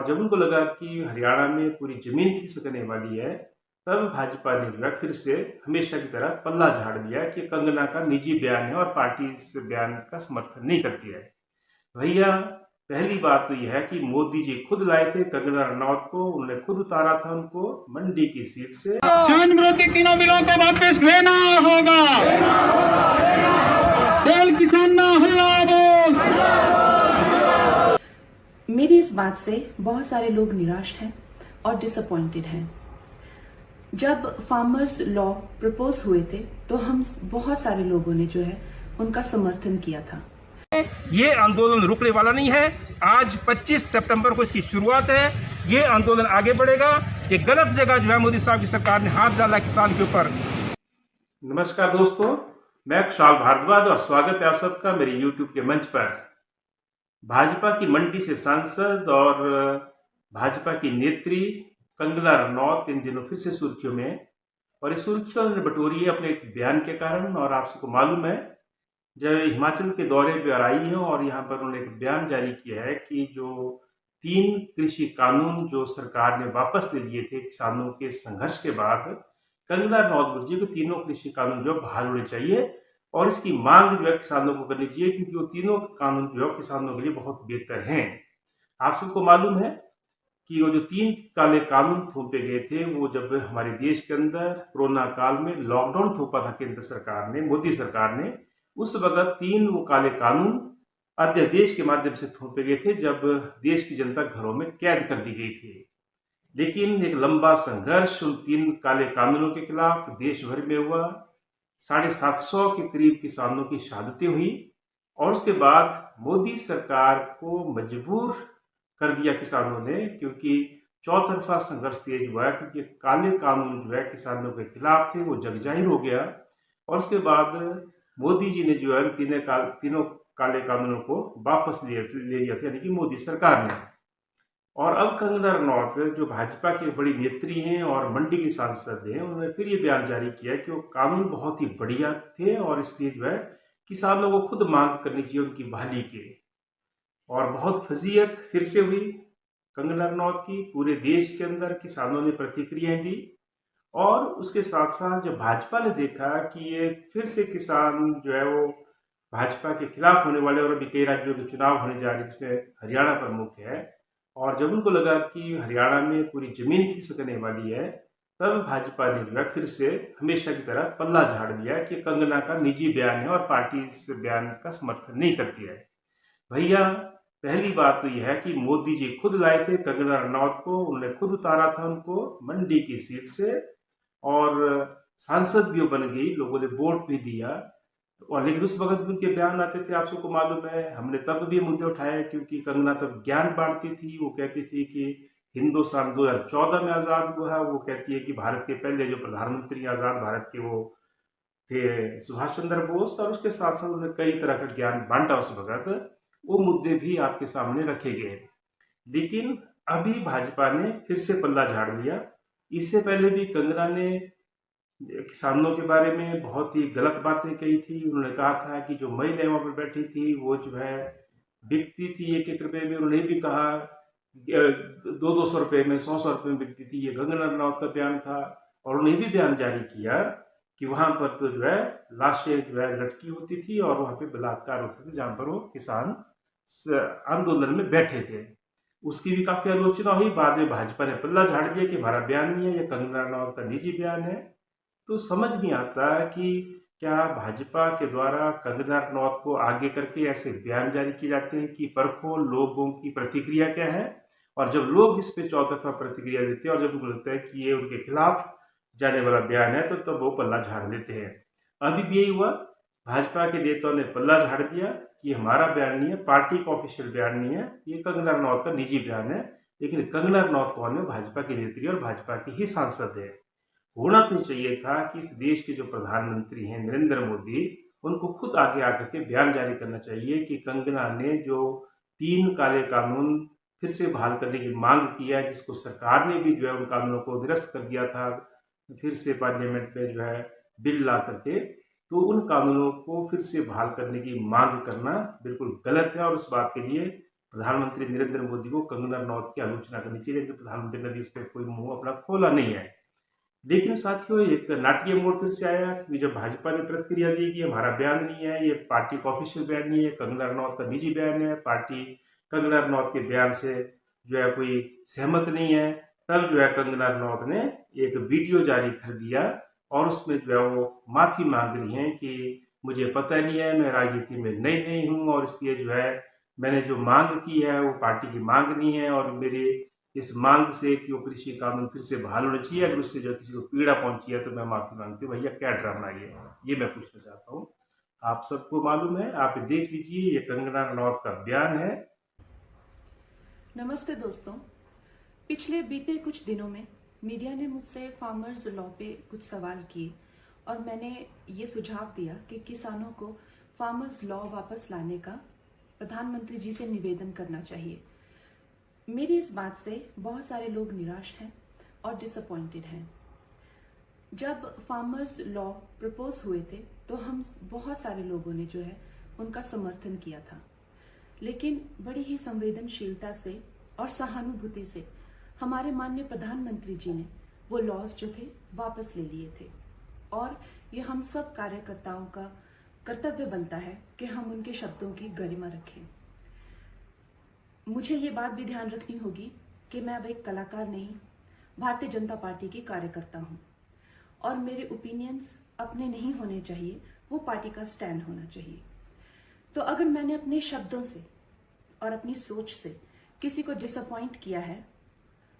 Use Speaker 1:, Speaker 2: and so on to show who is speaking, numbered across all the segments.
Speaker 1: और जब उनको लगा कि हरियाणा में पूरी जमीन खिसकने वाली है, तब भाजपा ने जो है फिर से हमेशा की तरह पल्ला झाड़ दिया कि कंगना का निजी बयान है और पार्टी इस बयान का समर्थन नहीं करती है। भैया, पहली बात तो यह है कि मोदी जी खुद लाए थे कंगना रनौत को, उन्होंने खुद उतारा था उनको मंडी की सीट से।
Speaker 2: जमीन विरोधी तीनों बिलों को वापस लेना होगा। बोल किसान ना हल्ला बोल।
Speaker 3: मेरी इस बात से बहुत सारे लोग निराश हैं और डिसअपॉइंटेड हैं। जब फार्मर्स लॉ प्रपोज हुए थे तो हम बहुत सारे लोगों ने जो है उनका समर्थन किया था।
Speaker 4: ये आंदोलन रुकने वाला नहीं है। आज 25 सितंबर को इसकी शुरुआत है। ये आंदोलन आगे बढ़ेगा। ये गलत जगह जो है मोदी साहब की सरकार ने हाथ डाला किसान के ऊपर।
Speaker 1: नमस्कार दोस्तों, मैं कुशाल भारद्वाज और स्वागत है आप सबका मेरे यूट्यूब के मंच पर। भाजपा की मंडी से सांसद और भाजपा की नेत्री कंगना रनौत इन दिनों फिर से सुर्खियों में, और इस सुर्खियों ने बटोरी है अपने एक बयान के कारण। और आप सबको मालूम है, जब हिमाचल के दौरे पर आई है और यहाँ पर उन्होंने एक बयान जारी किया है कि जो 3 कृषि कानून जो सरकार ने वापस ले लिए थे किसानों के संघर्ष के बाद, कंगना रनौत जी को तीनों कृषि कानून जो बहाल होने चाहिए और इसकी मांग जो है किसानों को करनी चाहिए, क्योंकि वो तीनों कानून जो है किसानों के लिए बहुत बेहतर हैं। आप सबको मालूम है कि वो जो 3 काले कानून थोपे गए थे, वो जब हमारे देश के अंदर कोरोना काल में लॉकडाउन थोपा था केंद्र सरकार ने, मोदी सरकार ने, उस वक्त 3 वो काले कानून अध्यादेश के माध्यम से थोपे गए थे जब देश की जनता घरों में कैद कर दी गई थी। लेकिन एक लंबा संघर्ष उन 3 काले कानूनों के खिलाफ देश भर में हुआ। 750 के करीब किसानों की शहादतें हुई और उसके बाद मोदी सरकार को मजबूर कर दिया किसानों ने, क्योंकि चौतरफा संघर्ष तेज हुआ, क्योंकि काले कानून जो है किसानों के खिलाफ थे वो जग जाहिर हो गया। और उसके बाद मोदी जी ने जो है तीनों काले कानूनों को वापस ले लिया था, यानी कि मोदी सरकार ने। और अब कंगना रनौत जो भाजपा की बड़ी नेत्री हैं और मंडी की सांसद हैं, उन्होंने फिर ये बयान जारी किया कि वो कानून बहुत ही बढ़िया थे और इसलिए जो है किसानों को खुद मांग करनी चाहिए उनकी बहाली के। और बहुत फजीयत फिर से हुई कंगना रनौत की, पूरे देश के अंदर किसानों ने प्रतिक्रियाएं दी। और उसके साथ साथ जब भाजपा ने देखा कि ये फिर से किसान जो है वो भाजपा के खिलाफ होने वाले, और अभी कई राज्यों के चुनाव होने जा रहे हैं जिसमें हरियाणा प्रमुख है, और जब उनको लगा कि हरियाणा में पूरी जमीन खिसकने वाली है, तब भाजपा ने जो है फिर से हमेशा की तरह पल्ला झाड़ दिया कि कंगना का निजी बयान है और पार्टी इस बयान का समर्थन नहीं करती है। भैया, पहली बात तो यह है कि मोदी जी खुद लाए थे कंगना रनौत को, उन्होंने खुद उतारा था उनको मंडी की सीट से, और सांसद भी बन गई, लोगों ने वोट भी दिया। और लेकिन उस वक्त भी उनके बयान आते थे, आप सबको मालूम है, हमने तब भी मुद्दे उठाए, क्योंकि कंगना तब ज्ञान बांटती थी। वो कहती थी कि हिंदुस्तान 2014 में आज़ाद हुआ। वो कहती है कि भारत के पहले जो प्रधानमंत्री आज़ाद भारत के वो थे सुभाष चंद्र बोस, और उसके साथ साथ उन्होंने कई तरह का ज्ञान बांटा उस वक्त। वो मुद्दे भी आपके सामने रखे गए। लेकिन अभी भाजपा ने फिर से पल्ला झाड़ दिया। इससे पहले भी कंगना ने किसानों के बारे में बहुत ही गलत बातें कही थी। उन्होंने कहा था कि जो महिलाएं वहाँ पर बैठी थी वो जो है बिकती थी 1-1 रुपये में। उन्होंने भी कहा 200-200 रुपये में, 100-100 रुपये में बिकती थी। ये कंगना रनौत का बयान था। और उन्हें भी बयान जारी किया कि वहाँ पर तो जो है लाशें जो है लटकी होती थी और वहाँ पे बलात्कार होते थे जहाँ पर वो किसान आंदोलन में बैठे थे। उसकी भी काफ़ी आलोचना हुई। बाद में भाजपा ने पल्ला झाड़ दिया कि हमारा बयान नहीं है, ये कंगना रनौत का निजी बयान है। तो समझ नहीं आता कि क्या भाजपा के द्वारा कंगना रनौत को आगे करके ऐसे बयान जारी किए जाते हैं कि परखो लोगों की प्रतिक्रिया क्या है, और जब लोग इस पे चौतरफा प्रतिक्रिया देते हैं और जब उनको लगता है कि ये उनके खिलाफ जाने वाला बयान है, तो तब वो पल्ला झाड़ देते हैं। अभी भी यही हुआ, भाजपा के नेताओं ने पल्ला झाड़ दिया कि हमारा बयान नहीं है, पार्टी का ऑफिशियल बयान नहीं है, ये कंगना रनौत का निजी बयान है। लेकिन कंगना रनौत कौन है? भाजपा की नेत्री और भाजपा की ही सांसद है। होना तो चाहिए था कि इस देश के जो प्रधानमंत्री हैं नरेंद्र मोदी, उनको खुद आगे आकर के बयान जारी करना चाहिए कि कंगना ने जो 3 काले कानून फिर से बहाल करने की मांग की है, जिसको सरकार ने भी जो है उन कानूनों को निरस्त कर दिया था फिर से पार्लियामेंट में जो है बिल ला करके, तो उन कानूनों को फिर से बहाल करने की मांग करना बिल्कुल गलत है। और उस बात के लिए प्रधानमंत्री नरेंद्र मोदी को कंगना रनौत की आलोचना करनी चाहिए, लेकिन प्रधानमंत्री ने भी इस पर कोई मुंह अपना खोला नहीं है। लेकिन साथियों, एक नाटकीय मोड़ फिर से आया कि जब भाजपा ने प्रतिक्रिया दी कि हमारा बयान नहीं है, ये पार्टी का ऑफिशियल बयान नहीं है, कंगना रनौत का निजी बयान है, पार्टी कंगना रनौत के बयान से जो है कोई सहमत नहीं है, तब जो है कंगना रनौत ने एक वीडियो जारी कर दिया और उसमें जो है वो माफी मांग रही हैं कि मुझे पता नहीं है, मैं राजनीति में नई नहीं हूँ और इसलिए जो है मैंने जो मांग की है वो पार्टी की मांग नहीं है और मेरे इस मांग से कि वो कृषि कानून फिर से बहाल होना चाहिए, अगर उससे जो किसी को पीड़ा पहुंची है तो मैं माफी मांगती हूँ। भैया क्या ड्रामा ये मैं पूछना चाहता हूँ। आप सबको मालूम है, आप देख लीजिए, ये कंगना रनौत का बयान है।
Speaker 3: नमस्ते दोस्तों, पिछले बीते कुछ दिनों में मीडिया ने मुझसे फार्मर्स लॉ पे कुछ सवाल किए और मैंने ये सुझाव दिया कि किसानों को फार्मर्स लॉ वापस लाने का प्रधानमंत्री जी से निवेदन करना चाहिए। मेरी इस बात से बहुत सारे लोग निराश हैं और डिसअपॉइंटेड हैं। जब फार्मर्स लॉ प्रपोज हुए थे तो हम बहुत सारे लोगों ने जो है उनका समर्थन किया था, लेकिन बड़ी ही संवेदनशीलता से और सहानुभूति से हमारे माननीय प्रधानमंत्री जी ने वो लॉज जो थे वापस ले लिए थे और ये हम सब कार्यकर्ताओं का कर्तव्य बनता है कि हम उनके शब्दों की गरिमा रखें। मुझे ये बात भी ध्यान रखनी होगी कि मैं अब एक कलाकार नहीं, भारतीय जनता पार्टी की कार्यकर्ता हूं और मेरे ओपिनियंस अपने नहीं होने चाहिए, वो पार्टी का स्टैंड होना चाहिए। तो अगर मैंने अपने शब्दों से और अपनी सोच से किसी को डिसअपॉइंट किया है,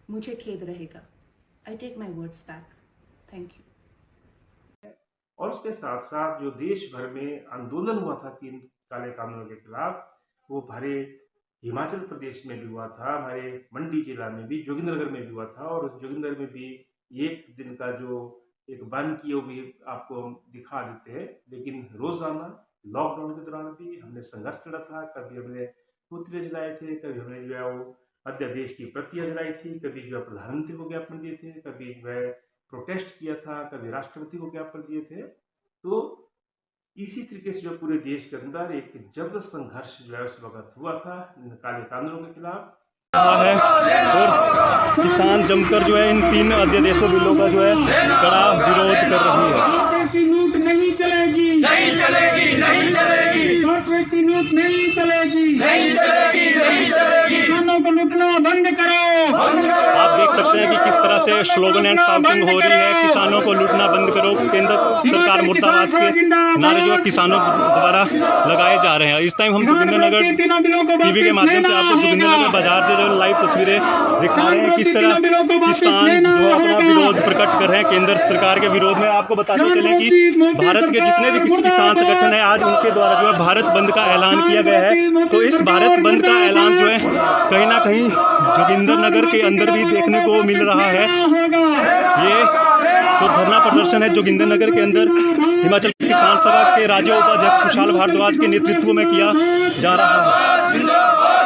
Speaker 3: मुझे खेद रहेगा। I take my words back. Thank you.
Speaker 1: और उसके साथ साथ जो देश भर में आंदोलन हुआ था 3 काले कानूनों के खिलाफ, वो भरे हिमाचल प्रदेश में भी हुआ था, हमारे मंडी जिला में भी, जोगिंद्रनगर में भी हुआ था और उस जोगिंद्रनगर में भी एक दिन का जो एक बंद किया वो भी आपको हम दिखा देते हैं। लेकिन रोजाना लॉकडाउन के दौरान भी हमने संघर्ष लड़ा था, कभी हमने पुतले जलाए थे, कभी हमने जो है वो अध्यादेश की प्रतियां जलाई थी, कभी जो है प्रधानमंत्री को ज्ञापन दिए थे, कभी जो है प्रोटेस्ट किया था, कभी राष्ट्रपति को ज्ञापन दिए थे। तो इसी तरीके से जो पूरे देश के अंदर एक जबरदस्त संघर्ष जो है उस वक्त हुआ था इन काले कानूनों के खिलाफ
Speaker 5: है और किसान जमकर जो है इन 3 अध्यादेशों बिलों का जो है कड़ा विरोध कर रही है।
Speaker 2: की लूट नहीं चलेगी, नहीं चलेगी, नहीं चलेगी। कॉर्पोरेट की लूट नहीं चलेगी, नहीं चलेगी, नहीं चलेगी। किसानों को लूटना बंद करो।
Speaker 5: आप देख सकते हैं कि किस तरह से स्लोगन एंड शाउटिंग हो रही है, किसानों को लूटना बंद करो। केंद्र सरकार मुर्दाबाद के नारे जो है किसानों द्वारा लगाए जा रहे हैं। इस टाइम हम जोगिंद्रनगर टीवी के माध्यम से आपको जोगिंद्रनगर बाजार से जो लाइव तस्वीरें दिखा रहे हैं, किस तरह किसान जो अपना विरोध प्रकट कर रहे हैं केंद्र सरकार के विरोध में। आपको बताते चले कि भारत के जितने भी किसान संगठन है, आज उनके द्वारा जो है भारत बंद का ऐलान किया गया है। तो इस भारत बंद का ऐलान जो है कहीं ना कहीं जोगिंद्रनगर के अंदर भी देखने को मिल रहा है। ये जो धरना प्रदर्शन है जोगिंद्रनगर के अंदर हिमाचल किसान सभा के राज्य उपाध्यक्ष खुशहाल भारद्वाज के नेतृत्व में किया जा रहा है।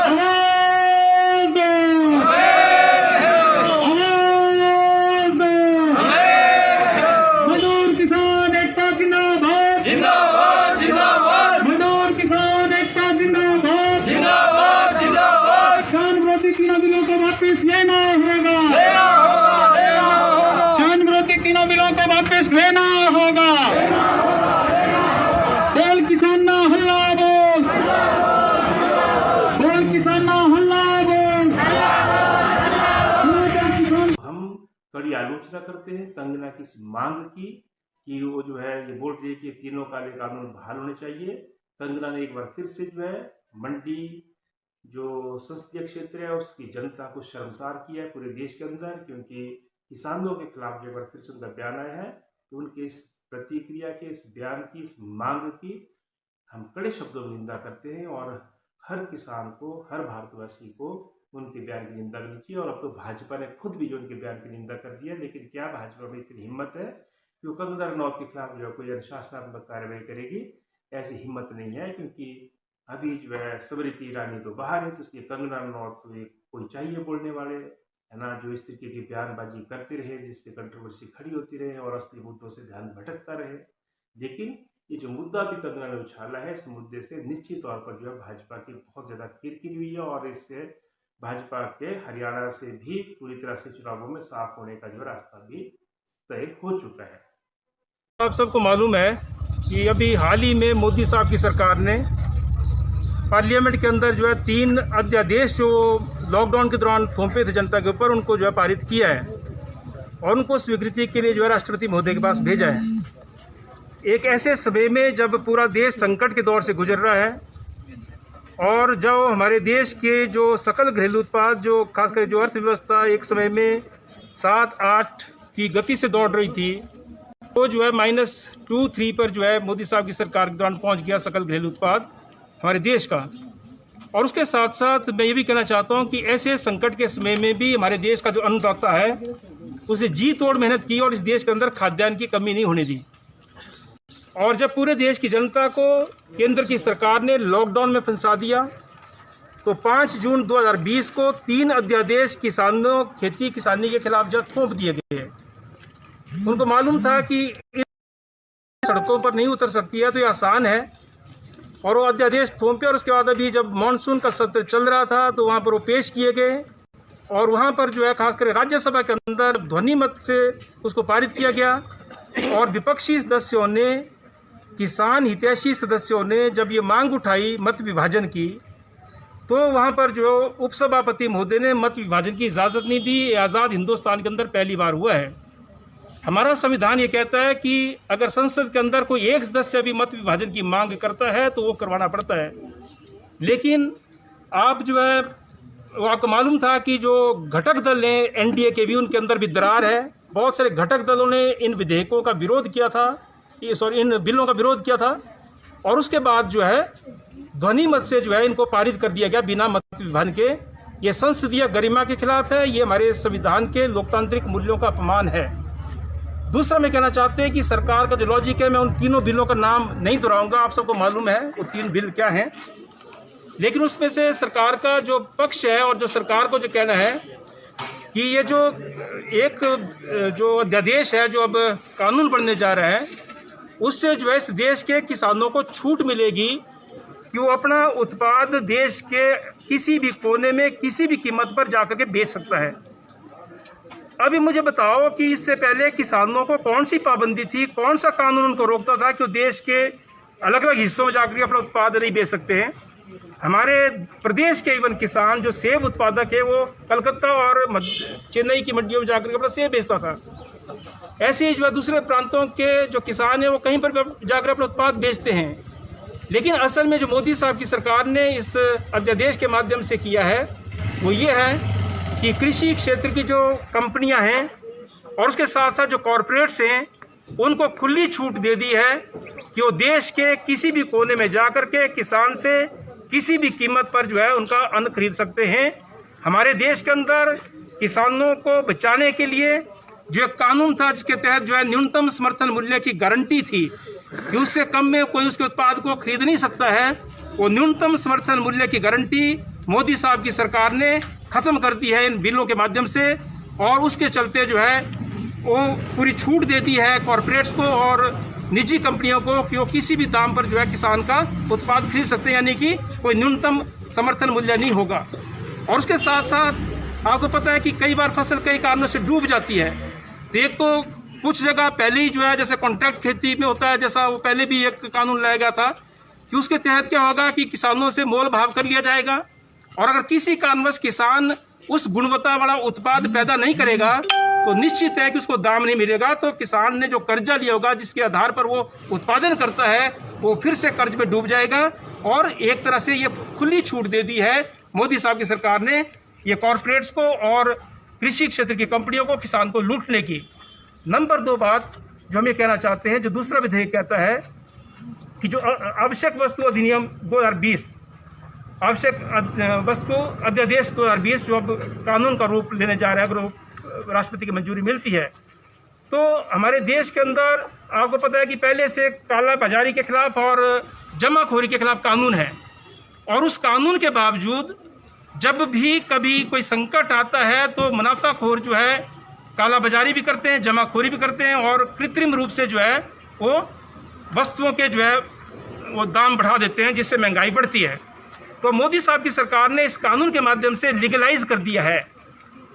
Speaker 2: वापस लेना होगा। बोल किसान ना हल्ला बोल, बोल किसान ना हल्ला बोल।
Speaker 1: हम कड़ी आलोचना करते हैं कंगना की इस मांग की कि वो जो है ये बोल रही है कि तीनों काले कानून बहाल होने चाहिए। कंगना ने एक बार फिर से जो है मंडी जो संसदीय क्षेत्र है उसकी जनता को शर्मसार किया है पूरे देश के अंदर, क्योंकि किसानों के खिलाफ जो बार फिर से उनका बयान आया है। तो उनके इस प्रतिक्रिया के, इस बयान की, इस मांग की हम कड़े शब्दों में निंदा करते हैं और हर किसान को, हर भारतवासी को उनके बयान की निंदा करनी चाहिए। और अब तो भाजपा ने खुद भी जो उनके बयान की निंदा कर दिया, लेकिन क्या भाजपा में इतनी हिम्मत है कि वो कंगना रनौत के खिलाफ जो है कोई अनुशासनात्मक कार्रवाई करेगी? ऐसी हिम्मत नहीं है, क्योंकि अभी जो है स्मृति ईरानी तो बाहर है, तो इसलिए कंगना रनौत तो एक कोई चाहिए बोलने वाले, है ना, जो इस तरीके की बयानबाजी करते रहे जिससे कंट्रोवर्सी खड़ी होती रहे और असली मुद्दों से ध्यान भटकता रहे। लेकिन ये जो मुद्दा भी कंगना ने उछाला है, इस मुद्दे से निश्चित तौर पर जो है भाजपा की बहुत ज़्यादा किरकिरी हुई है और इससे भाजपा के हरियाणा से भी पूरी तरह से चुनावों में साफ होने का जो रास्ता भी तय हो चुका है।
Speaker 4: आप सबको मालूम है कि अभी हाल ही में मोदी साहब की सरकार ने पार्लियामेंट के अंदर जो है 3 अध्यादेश जो लॉकडाउन के दौरान थोपे थे जनता के ऊपर, उनको जो है पारित किया है और उनको स्वीकृति के लिए जो है राष्ट्रपति महोदय के पास भेजा है। एक ऐसे समय में जब पूरा देश संकट के दौर से गुजर रहा है और जब हमारे देश के जो सकल घरेलू उत्पाद जो खासकर जो अर्थव्यवस्था एक समय में 7-8 की गति से दौड़ रही थी, वो जो है -2-3 पर जो है मोदी साहब की सरकार के दौरान पहुंच गया सकल घरेलू उत्पाद हमारे देश का। और उसके साथ साथ मैं ये भी कहना चाहता हूँ कि ऐसे संकट के समय में भी हमारे देश का जो अन्नदाता है उसने जी तोड़ मेहनत की और इस देश के अंदर खाद्यान्न की कमी नहीं होने दी। और जब पूरे देश की जनता को केंद्र की सरकार ने लॉकडाउन में फंसा दिया तो 5 जून 2020 को 3 अध्यादेश किसानों खेती किसानी के खिलाफ जब थोप दिए गए। उनको मालूम था कि सड़कों पर नहीं उतर सकती है तो ये आसान है, और वो अध्यादेश थोपे। और उसके बाद अभी जब मानसून का सत्र चल रहा था तो वहाँ पर वो पेश किए गए और वहाँ पर जो है खासकर राज्यसभा के अंदर ध्वनि मत से उसको पारित किया गया। और विपक्षी सदस्यों ने, किसान हितैषी सदस्यों ने जब ये मांग उठाई मत विभाजन की, तो वहाँ पर जो उपसभापति महोदय ने मत विभाजन की इजाज़त नहीं दी। ये आज़ाद हिंदुस्तान के अंदर पहली बार हुआ है। हमारा संविधान ये कहता है कि अगर संसद के अंदर कोई एक सदस्य भी मत विभाजन की मांग करता है तो वो करवाना पड़ता है। लेकिन आप जो है आपको मालूम था कि जो घटक दल हैं एनडीए के भी, उनके अंदर भी दरार है। बहुत सारे घटक दलों ने इन विधेयकों का विरोध किया था, इन बिलों का विरोध किया था, और उसके बाद जो है ध्वनि मत से जो है इनको पारित कर दिया गया बिना मत विभाजन के। ये संसदीय गरिमा के खिलाफ है, ये हमारे संविधान के लोकतांत्रिक मूल्यों का अपमान है। दूसरा मैं कहना चाहते हैं कि सरकार का जो लॉजिक है, मैं उन तीनों बिलों का नाम नहीं दोहराऊंगा, आप सबको मालूम है वो 3 बिल क्या हैं। लेकिन उसमें से सरकार का जो पक्ष है और जो सरकार को जो कहना है कि ये जो एक जो अध्यादेश है जो अब कानून बनने जा रहा है, उससे जो है इस देश के किसानों को छूट मिलेगी कि वो अपना उत्पाद देश के किसी भी कोने में किसी भी कीमत पर जाकर के बेच सकता है। अभी मुझे बताओ कि इससे पहले किसानों को कौन सी पाबंदी थी, कौन सा कानून उनको रोकता था कि वो देश के अलग अलग हिस्सों में जाकर के अपना उत्पाद नहीं बेच सकते हैं। हमारे प्रदेश के इवन किसान जो सेब उत्पादक है वो कलकत्ता और चेन्नई की मंडियों में जाकर के अपना सेब बेचता था। ऐसे ही जो है दूसरे प्रांतों के जो किसान हैं वो कहीं पर जाकर अपना उत्पाद बेचते हैं। लेकिन असल में जो मोदी साहब की सरकार ने इस अध्यादेश के माध्यम से किया है वो ये है कि कृषि क्षेत्र की जो कंपनियां हैं और उसके साथ साथ जो कॉरपोरेट्स हैं उनको खुली छूट दे दी है कि वो देश के किसी भी कोने में जाकर के किसान से किसी भी कीमत पर जो है उनका अन्न खरीद सकते हैं। हमारे देश के अंदर किसानों को बचाने के लिए जो एक कानून था जिसके तहत जो है न्यूनतम समर्थन मूल्य की गारंटी थी कि उससे कम में कोई उसके उत्पाद को खरीद नहीं सकता है, वो न्यूनतम समर्थन मूल्य की गारंटी मोदी साहब की सरकार ने ख़त्म कर दी है इन बिलों के माध्यम से। और उसके चलते जो है वो पूरी छूट देती है कॉरपोरेट्स को और निजी कंपनियों को कि वो किसी भी दाम पर जो है किसान का उत्पाद खरीद सकते हैं, यानी कि कोई न्यूनतम समर्थन मूल्य नहीं होगा। और उसके साथ साथ आपको पता है कि कई बार फसल कई कारणों से डूब जाती है। तो एक तो कुछ जगह पहले ही जो है जैसे कॉन्ट्रैक्ट खेती में होता है, जैसा वो पहले भी एक कानून लाया गया था कि उसके तहत क्या होगा कि किसानों से मोल भाव कर लिया जाएगा और अगर किसी कारणवश किसान उस गुणवत्ता वाला उत्पाद पैदा नहीं करेगा तो निश्चित है कि उसको दाम नहीं मिलेगा। तो किसान ने जो कर्जा लिया होगा जिसके आधार पर वो उत्पादन करता है वो फिर से कर्ज में डूब जाएगा। और एक तरह से ये खुली छूट दे दी है मोदी साहब की सरकार ने ये कॉरपोरेट्स को और कृषि क्षेत्र की कंपनियों को किसान को लूटने की। नंबर 2 बात जो हम ये कहना चाहते हैं, जो दूसरा विधेयक कहता है कि जो आवश्यक वस्तु अधिनियम 2020 आवश्यक वस्तु अध्यादेश 2020 जो अब कानून का रूप लेने जा रहा है, अगर राष्ट्रपति की मंजूरी मिलती है तो हमारे देश के अंदर आपको पता है कि पहले से काला बाजारी के खिलाफ और जमाखोरी के खिलाफ कानून है। और उस कानून के बावजूद जब भी कभी कोई संकट आता है तो मुनाफाखोर जो है काला बाजारी भी करते हैं, जमाखोरी भी करते हैं और कृत्रिम रूप से जो है वो वस्तुओं के जो है वो दाम बढ़ा देते हैं, जिससे महंगाई बढ़ती है। तो मोदी साहब की सरकार ने इस कानून के माध्यम से लीगलाइज कर दिया है।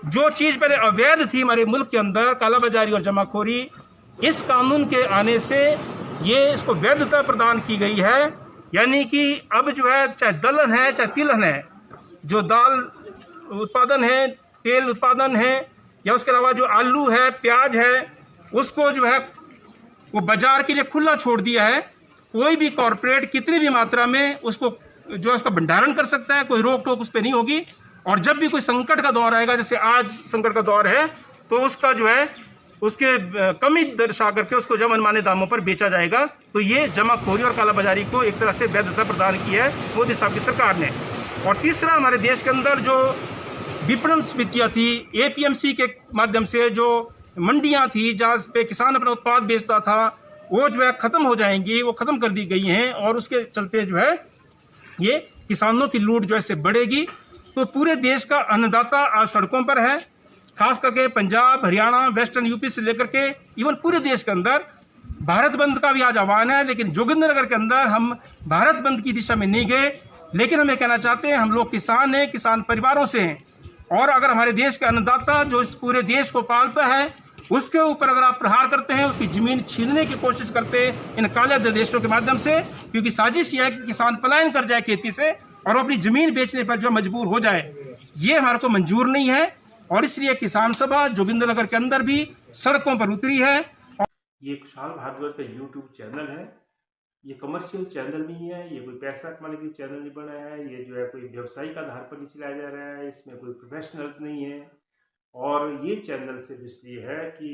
Speaker 4: जो चीज़ पहले अवैध थी हमारे मुल्क के अंदर, कालाबाजारी और जमाखोरी, इस कानून के आने से ये इसको वैधता प्रदान की गई है। यानी कि अब जो है चाहे दलहन है चाहे तिलहन है, जो दाल उत्पादन है, तेल उत्पादन है, या उसके अलावा जो आलू है, प्याज है, उसको जो है वो बाजार के लिए खुला छोड़ दिया है। कोई भी कॉरपोरेट कितनी भी मात्रा में उसको जो है उसका भंडारण कर सकता है, कोई रोक टोक उस पर नहीं होगी। और जब भी कोई संकट का दौर आएगा, जैसे आज संकट का दौर है, तो उसका जो है उसके कमी दर्शा करके उसको जब मनमाने दामों पर बेचा जाएगा। तो ये जमाखोरी और कालाबाजारी को एक तरह से वैधता प्रदान की है मोदी साहब की सरकार ने। और तीसरा, हमारे देश के अंदर जो विपणन समितियाँ थी, APMC के माध्यम से जो मंडियाँ थी जहाँ पे किसान अपना उत्पाद बेचता था, वो जो है ख़त्म हो जाएंगी, वो ख़त्म कर दी गई हैं। और उसके चलते जो है ये किसानों की लूट जो है से बढ़ेगी। तो पूरे देश का अन्नदाता आज सड़कों पर है, खास करके पंजाब, हरियाणा, वेस्टर्न यूपी से लेकर के इवन पूरे देश के अंदर भारत बंद का भी आज आह्वान है। लेकिन जोगिंद्रनगर के अंदर हम भारत बंद की दिशा में नहीं गए, लेकिन हमें कहना चाहते हैं हम लोग किसान हैं, किसान परिवारों से हैं। और अगर हमारे देश के अन्नदाता जो इस पूरे देश को पालता है, उसके ऊपर अगर आप प्रहार करते हैं, उसकी ज़मीन छीनने की कोशिश करते हैं इन काले अध्यादेशों के माध्यम से, क्योंकि साजिश यह है कि किसान पलायन कर जाए खेती से और अपनी ज़मीन बेचने पर जो मजबूर हो जाए, ये हमारे को मंजूर नहीं है। और इसलिए किसान सभा जोगिंद्रनगर के अंदर भी सड़कों पर उतरी है।
Speaker 1: ये कुशाल भारद्वाज का यूट्यूब चैनल है। ये कमर्शियल चैनल नहीं है, ये कोई पैसा कमाने के लिए चैनल नहीं बना है, ये जो है कोई व्यावसायिक आधार पर नहीं चलाया जा रहा है, इसमें कोई प्रोफेशनल्स नहीं है। और ये चैनल सिर्फ इसलिए है कि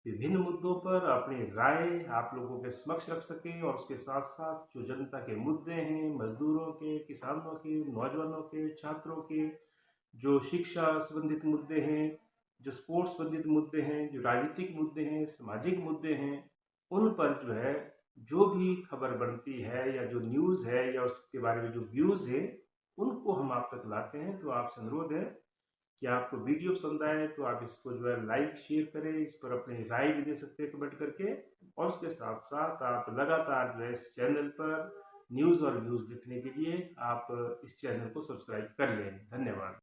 Speaker 1: विभिन्न मुद्दों पर अपनी राय आप लोगों के समक्ष रख सके, और उसके साथ साथ जो जनता के मुद्दे हैं, मजदूरों के, किसानों के, नौजवानों के, छात्रों के, जो शिक्षा संबंधित मुद्दे हैं, जो स्पोर्ट्स संबंधित मुद्दे हैं, जो राजनीतिक मुद्दे हैं, सामाजिक मुद्दे हैं, उन पर जो है जो भी खबर बनती है या जो न्यूज़ है या उसके बारे में जो व्यूज़ है, उनको हम आप तक लाते हैं। तो आपसे अनुरोध है कि आपको वीडियो पसंद आए तो आप इसको जो है लाइक शेयर करें, इस पर अपनी राय भी दे सकते हैं कमेंट करके। और उसके साथ साथ आप लगातार जो है इस चैनल पर न्यूज़ और व्यूज़ देखने के लिए आप इस चैनल को सब्सक्राइब कर लें। धन्यवाद।